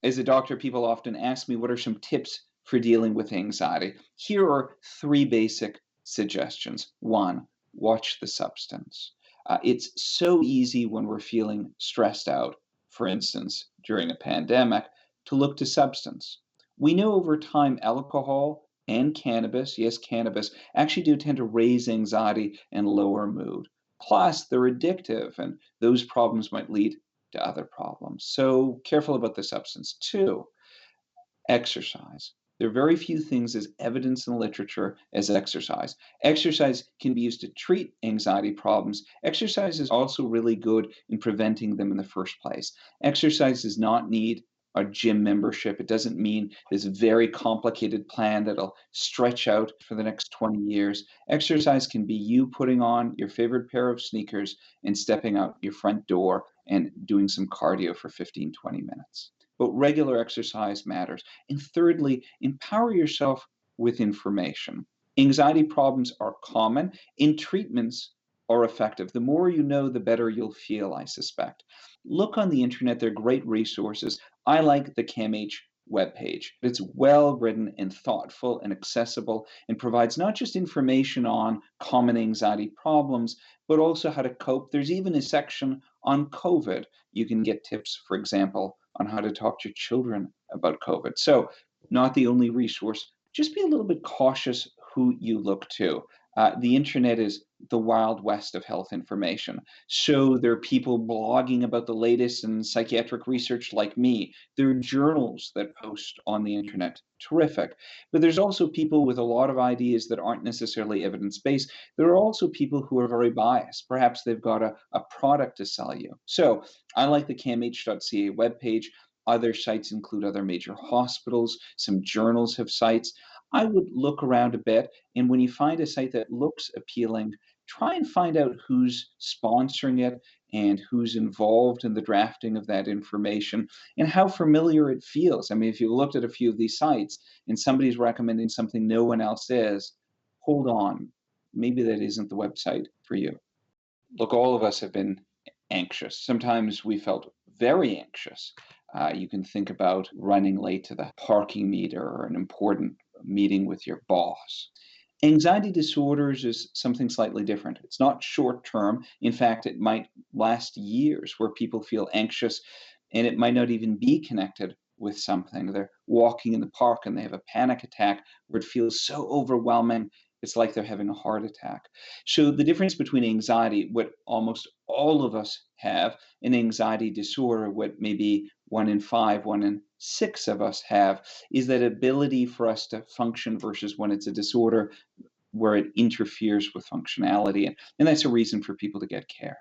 As a doctor, people often ask me what are some tips for dealing with anxiety. Here are three basic suggestions. One, watch the substance. It's so easy when we're feeling stressed out, for instance, during a pandemic, to look to substance. We know over time alcohol and cannabis, yes, cannabis, actually do tend to raise anxiety and lower mood. Plus, they're addictive, and those problems might lead to other problems. So careful about the substance. Two, exercise. There are very few things as evidence in the literature as exercise. Exercise can be used to treat anxiety problems. Exercise is also really good in preventing them in the first place. Exercise does not need a gym membership. It doesn't mean this very complicated plan that'll stretch out for the next 20 years. Exercise can be you putting on your favorite pair of sneakers and stepping out your front door and doing some cardio for 15, 20 minutes. But regular exercise matters. And thirdly, empower yourself with information. Anxiety problems are common, and treatments are effective. The more you know, the better you'll feel, I suspect. Look on the internet, there are great resources. I like the camh webpage. It's well written and thoughtful and accessible and provides not just information on common anxiety problems, but also how to cope. There's even a section on COVID. You can get tips, for example, on how to talk to children about COVID. So, not the only resource. Just be a little bit cautious who you look to. The internet is the wild west of health information. So, there are people blogging about the latest in psychiatric research like me. There are journals that post on the internet. Terrific. But there's also people with a lot of ideas that aren't necessarily evidence based. There are also people who are very biased. Perhaps they've got a product to sell you. So, I like the camh.ca webpage. Other sites include other major hospitals. Some journals have sites. I would look around a bit, and when you find a site that looks appealing, try and find out who's sponsoring it and who's involved in the drafting of that information and how familiar it feels. I mean, if you looked at a few of these sites and somebody's recommending something no one else is, hold on, maybe that isn't the website for you. Look, all of us have been anxious. Sometimes we felt very anxious. You can think about running late to the parking meter or an important meeting with your boss. Anxiety disorders is something slightly different. It's not short term. In fact, it might last years where people feel anxious and it might not even be connected with something. They're walking in the park and they have a panic attack where it feels so overwhelming, it's like they're having a heart attack. So, the difference between anxiety, what almost all of us have, and anxiety disorder, what maybe one in five, one in six of us have, is that ability for us to function versus when it's a disorder where it interferes with functionality. And that's a reason for people to get care.